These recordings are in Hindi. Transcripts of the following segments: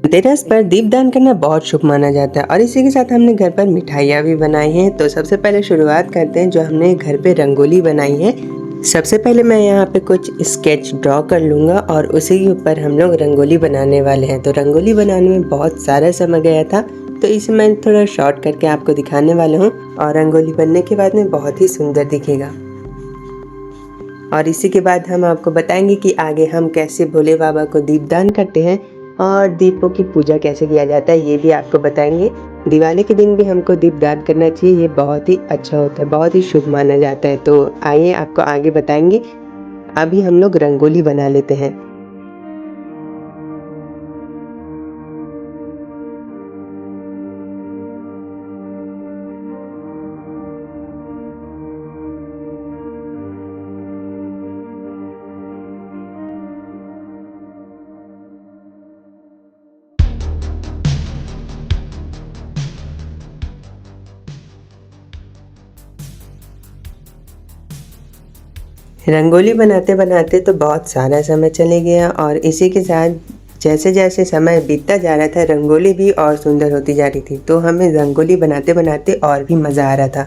धनतेरस पर दीपदान करना बहुत शुभ माना जाता है और इसी के साथ हमने घर पर मिठाइयाँ भी बनाई हैं। तो सबसे पहले शुरुआत करते हैं जो हमने घर पे रंगोली बनाई है। सबसे पहले मैं यहाँ पे कुछ स्केच ड्रॉ कर लूँगा और उसी के ऊपर हम लोग रंगोली बनाने वाले हैं। तो रंगोली बनाने में बहुत सारा समय गया था, तो इसे मैं थोड़ा शॉर्ट करके आपको दिखाने वाला हूँ और रंगोली बनने के बाद में बहुत ही सुंदर दिखेगा। और इसी के बाद हम आपको बताएंगे कि आगे हम कैसे भोले बाबा को दीपदान करते हैं और दीपों की पूजा कैसे किया जाता है, ये भी आपको बताएंगे। दिवाली के दिन भी हमको दीपदान करना चाहिए, ये बहुत ही अच्छा होता है, बहुत ही शुभ माना जाता है। तो आइए आपको आगे बताएंगे। अभी हम लोग रंगोली बना लेते हैं। रंगोली बनाते बनाते तो बहुत सारा समय चले गया और इसी के साथ जैसे जैसे समय बीतता जा रहा था रंगोली भी और सुंदर होती जा रही थी। तो हमें रंगोली बनाते बनाते और भी मज़ा आ रहा था।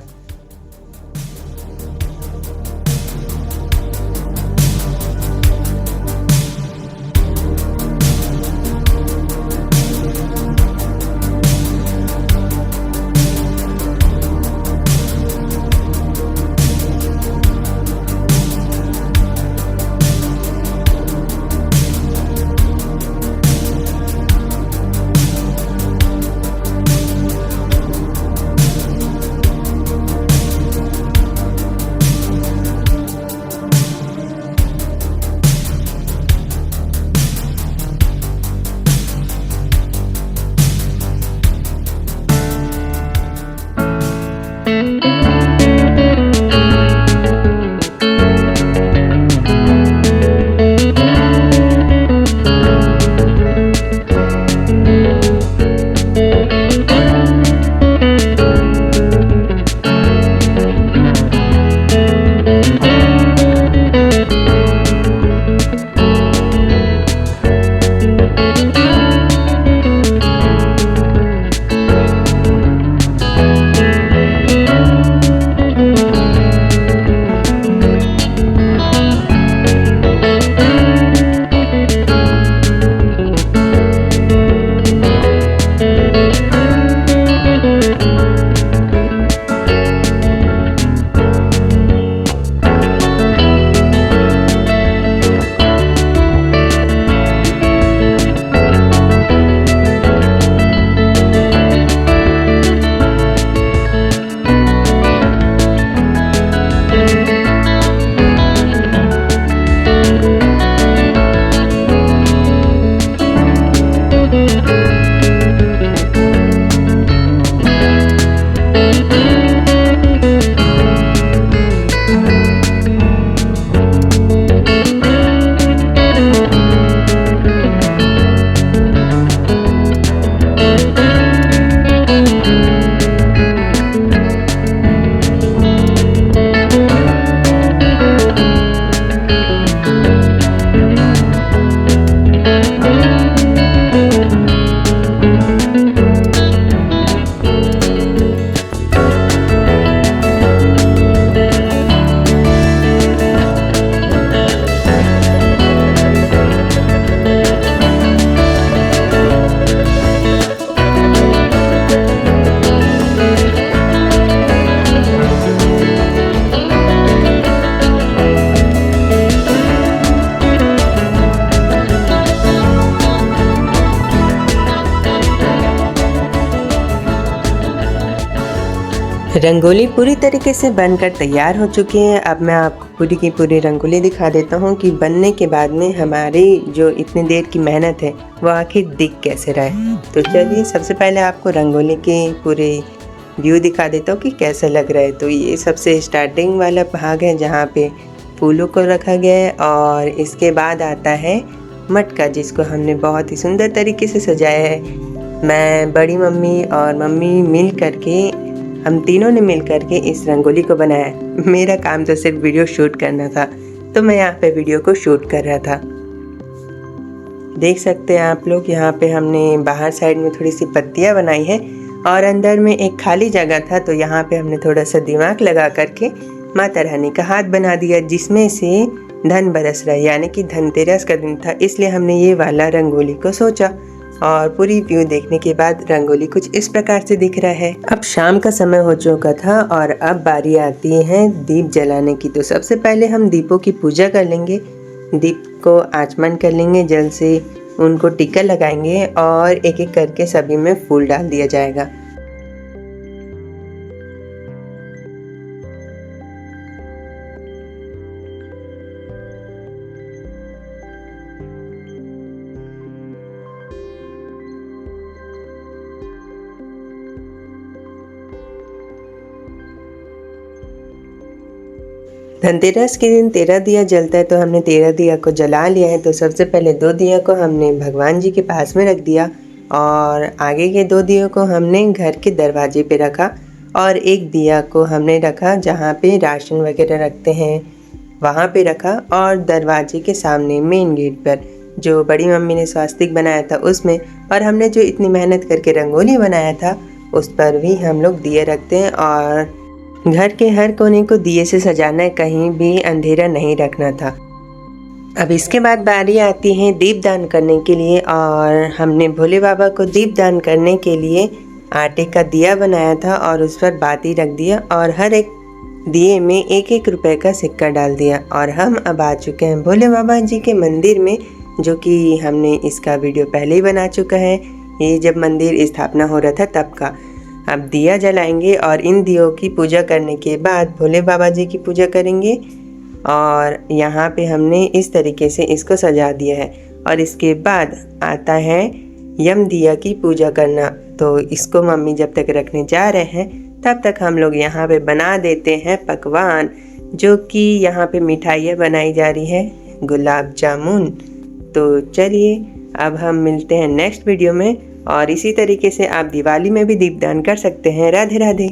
रंगोली पूरी तरीके से बनकर तैयार हो चुकी है। अब मैं आपको पूरी की पूरी रंगोली दिखा देता हूँ कि बनने के बाद में हमारी जो इतनी देर की मेहनत है वो आखिर दिख कैसे रहा है। तो चलिए सबसे पहले आपको रंगोली के पूरे व्यू दिखा देता हूँ कि कैसा लग रहा है। तो ये सबसे स्टार्टिंग वाला भाग है जहाँ पे फूलों को रखा गया है और इसके बाद आता है मटका, जिसको हमने बहुत ही सुंदर तरीके से सजाया है। मैं, बड़ी मम्मी और मम्मी मिल करके, हम तीनों ने मिल करके इस रंगोली को बनाया। मेरा काम तो सिर्फ वीडियो शूट करना था, तो मैं यहाँ पे वीडियो को शूट कर रहा था। देख सकते हैं आप लोग, यहाँ पे हमने बाहर साइड में थोड़ी सी पत्तियाँ बनाई है और अंदर में एक खाली जगह था, तो यहाँ पे हमने थोड़ा सा दिमाग लगा करके माता रानी का हाथ बना दिया जिसमें से धन बरस रहा है, यानी कि धनतेरस का दिन था, इसलिए हमने ये वाला रंगोली को सोचा। और पूरी व्यू देखने के बाद रंगोली कुछ इस प्रकार से दिख रहा है। अब शाम का समय हो चुका था और अब बारी आती है दीप जलाने की। तो सबसे पहले हम दीपों की पूजा कर लेंगे, दीप को आचमन कर लेंगे, जल से उनको टीका लगाएंगे और एक एक करके सभी में फूल डाल दिया जाएगा। धनतेरस के दिन 13 दिया जलता है, तो हमने 13 दिया को जला लिया है। तो सबसे पहले 2 दिया को हमने भगवान जी के पास में रख दिया और आगे के 2 दियों को हमने घर के दरवाजे पे रखा और एक दिया को हमने रखा जहाँ पे राशन वगैरह रखते हैं वहाँ पे रखा, और दरवाजे के सामने मेन गेट पर जो बड़ी मम्मी ने स्वास्तिक बनाया था उसमें, और हमने जो इतनी मेहनत करके रंगोली बनाया था उस पर भी हम लोग दिए रखते हैं। और घर के हर कोने को दिए से सजाना है, कहीं भी अंधेरा नहीं रखना था। अब इसके बाद बारी आती है दीपदान करने के लिए, और हमने भोले बाबा को दीपदान करने के लिए आटे का दिया बनाया था और उस पर बाती रख दिया और हर एक दिए में 1-1 रुपए का सिक्का डाल दिया। और हम अब आ चुके हैं भोले बाबा जी के मंदिर में, जो कि हमने इसका वीडियो पहले ही बना चुका है, ये जब मंदिर स्थापना हो रहा था तब का। अब दिया जलाएंगे और इन दियों की पूजा करने के बाद भोले बाबा जी की पूजा करेंगे। और यहाँ पे हमने इस तरीके से इसको सजा दिया है और इसके बाद आता है यम दिया की पूजा करना। तो इसको मम्मी जब तक रखने जा रहे हैं तब तक हम लोग यहाँ पे बना देते हैं पकवान, जो कि यहाँ पे मिठाइयाँ बनाई जा रही है, गुलाब जामुन। तो चलिए अब हम मिलते हैं नेक्स्ट वीडियो में, और इसी तरीके से आप दिवाली में भी दीपदान कर सकते हैं। राधे राधे।